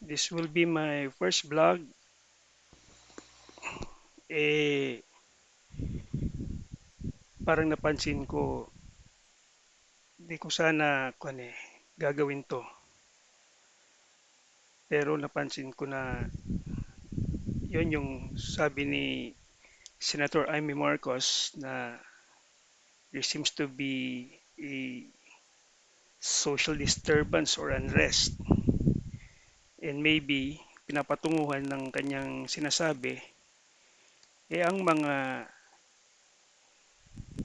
This will be my first vlog. Eh, parang napansin ko, di ko sana gagawin to. Pero napansin ko na yon yung sabi ni Senator Amy Marcos na there seems to be a social disturbance or unrest. And maybe pinapatunguhan ng kanyang sinasabi, ang mga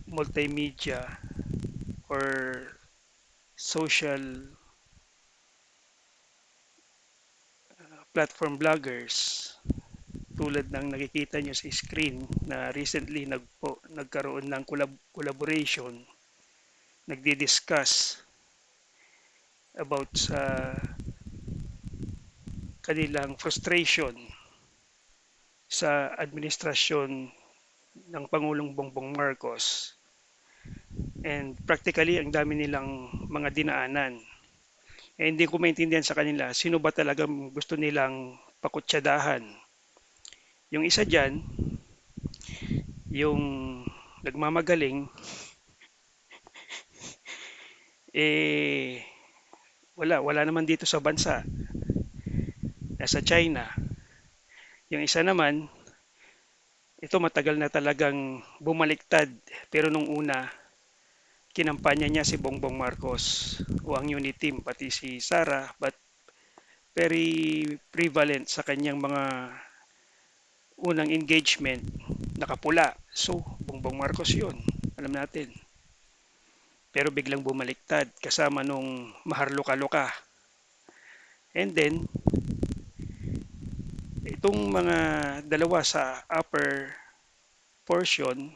multimedia or social platform vloggers tulad ng nakikita nyo sa screen na recently nagkaroon ng collaboration, nagdi-discuss about sa kanilang frustration sa administrasyon ng Pangulong Bongbong Marcos. And practically, ang dami nilang mga dinaanan. Hindi ko maintindihan sa kanila sino ba talagang gusto nilang pakutsadahan. Yung isa dyan, yung nagmamagaling, eh, wala naman dito sa bansa. Nasa China. Yung isa naman, ito matagal na talagang bumaliktad. Pero nung una, kinampanya niya si Bongbong Marcos o ang unit team, pati si Sara, but very prevalent sa kanyang mga unang engagement, nakapula. So, Bongbong Marcos yun. Alam natin. Pero biglang bumaliktad kasama nung maharluka-luka. And then, itong mga dalawa sa upper portion,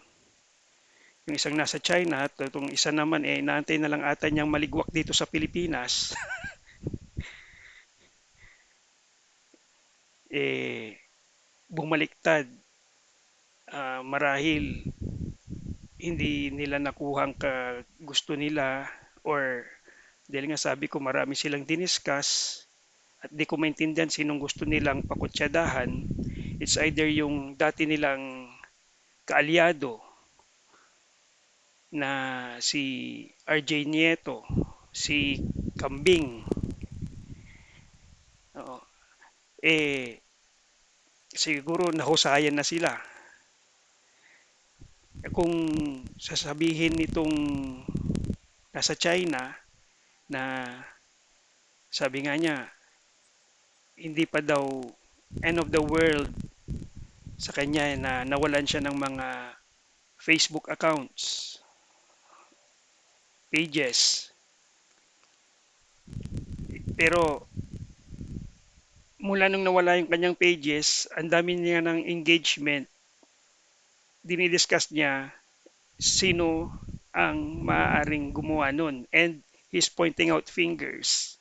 yung isang nasa China at itong isa naman inaantay na lang ata niyang maligwak dito sa Pilipinas, eh, bumaliktad. Marahil hindi nila nakuhang gusto nila or dahil nga sabi ko marami silang diniscuss at di ko maintindihan sinong gusto nilang pakutsadahan. It's either yung dati nilang kaalyado na si RJ Nieto, si Kambing. Oo. Eh, siguro nahusayan na sila. Kung sasabihin nitong nasa China na sabi nga niya, hindi pa daw end of the world sa kanya na nawalan siya ng mga Facebook accounts, pages. Pero mula nung nawala yung kanyang pages, ang dami niya ng engagement, dinidiscuss niya sino ang maaaring gumawa nun. And he's pointing out fingers.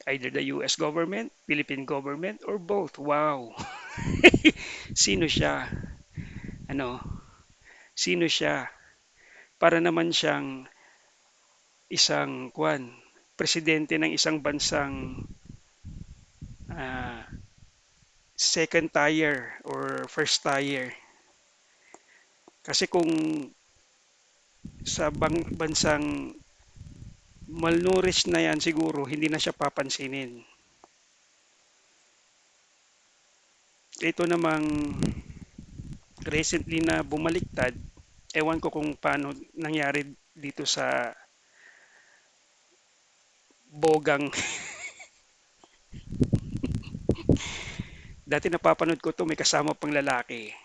Either the US government, Philippine government, or both. Wow! Sino siya? Ano? Sino siya? Para naman siyang isang presidente ng isang bansang ah, second tier or first tier. Kasi kung sa bansang malnourished na yan siguro, hindi na siya papansinin. Ito namang recently na bumaliktad, ewan ko kung paano nangyari dito sa bogang. Dati napapanood ko to may kasama pang lalaki.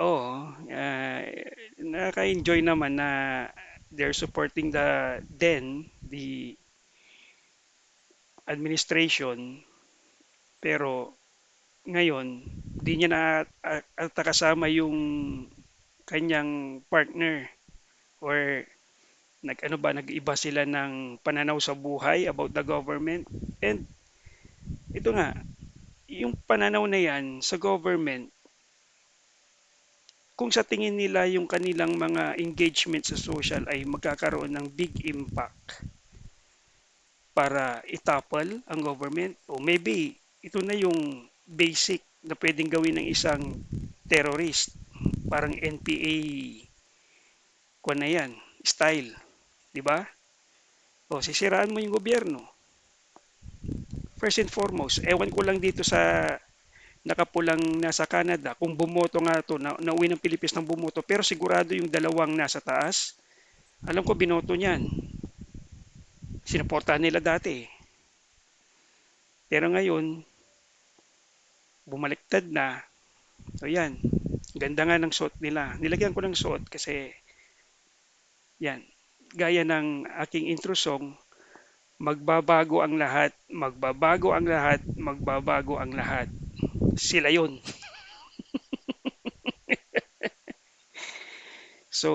Oo, nakaka-enjoy naman na they're supporting the administration, pero ngayon di niya na ata kasama yung kanyang partner or nag-iba sila ng pananaw sa buhay about the government. And ito nga, yung pananaw na yan sa government, kung sa tingin nila yung kanilang mga engagement sa social ay magkakaroon ng big impact para itapal ang government o maybe ito na yung basic na pwedeng gawin ng isang terrorist, parang NPA kung na yan, style, di ba? O sisiraan mo yung gobyerno. First and foremost, ewan ko lang dito sa nakapulang nasa Canada kung bumoto nga to, nauwi ng Pilipinas ng bumoto, pero sigurado yung dalawang nasa taas, alam ko binoto niyan. Sinuportahan nila dati. Pero ngayon, bumaliktad na. So yan, ganda nga ng suot nila. Nilagyan ko ng suot kasi yan, gaya ng aking intro song, magbabago ang lahat, magbabago ang lahat, magbabago ang lahat. Sila yon. So,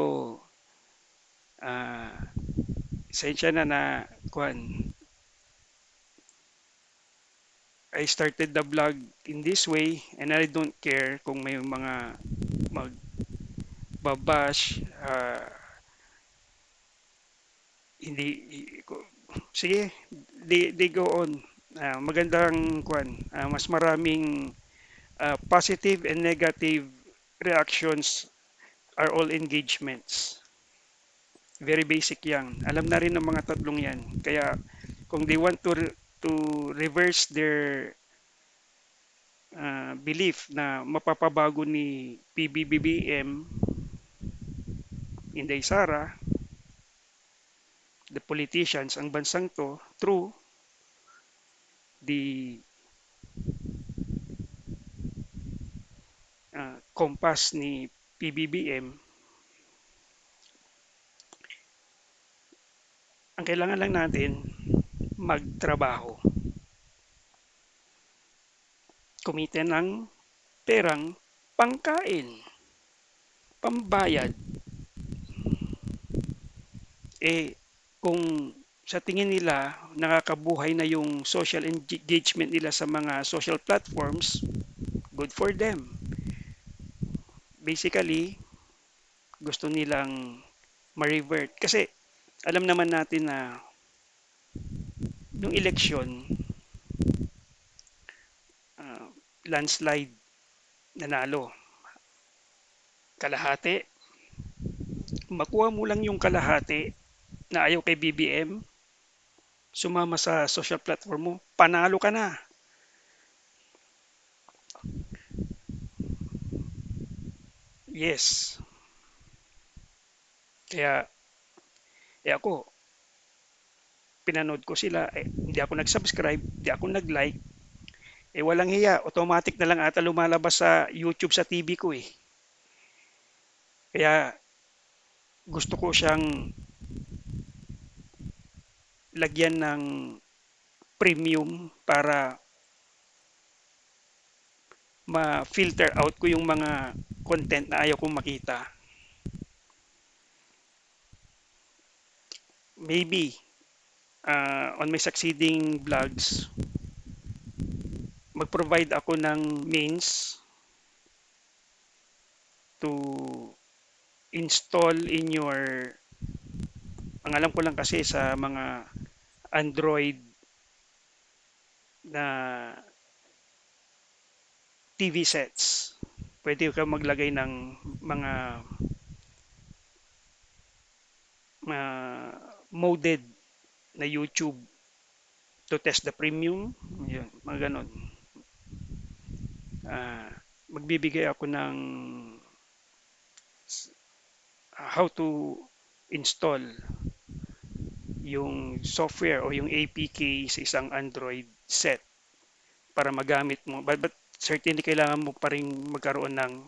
sensya na kuan. I started the vlog in this way and I don't care kung may mga magbabash, hindi, sige, they go on. Magandang kuan, mas maraming positive and negative reactions are all engagements. Very basic yan. Alam na rin ng mga tatlong yan. Kaya kung they want to reverse their belief na mapapabago ni PBBM, Inday Sara, the politicians, ang bansang to, through the compass ni PBBM, ang kailangan lang natin magtrabaho. Kumita ng perang pangkain, pambayad. Kung sa tingin nila nakakabuhay na yung social engagement nila sa mga social platforms, good for them. Basically, gusto nilang ma-revert. Kasi alam naman natin na yung eleksyon, landslide, nanalo. Kalahati. Makuha mo lang yung kalahati na ayaw kay BBM, sumama sa social platform mo, panalo ka na. Yes. Kaya, ako, pinanood ko sila, hindi ako nag-subscribe, hindi ako nag-like, walang hiya, automatic na lang ata lumalabas sa YouTube sa TV ko eh. Kaya, gusto ko siyang lagyan ng premium para ma-filter out ko yung mga content na ayaw kong makita. Maybe, on my succeeding vlogs, mag-provide ako ng means to install in your, ang alam ko lang kasi sa mga Android na TV sets, pwede ka maglagay ng mga moded na YouTube to test the premium. Yun, mga ganon. Magbibigay ako ng how to install yung software o yung APK sa isang Android set para magamit mo. But certainly kailangan mo pa rin magkaroon ng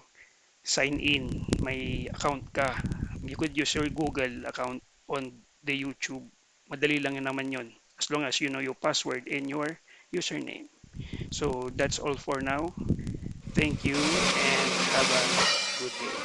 sign in. May account ka. You could use your Google account on the YouTube. Madali lang naman yon as long as you know your password and your username. So that's all for now. Thank you and have a good day.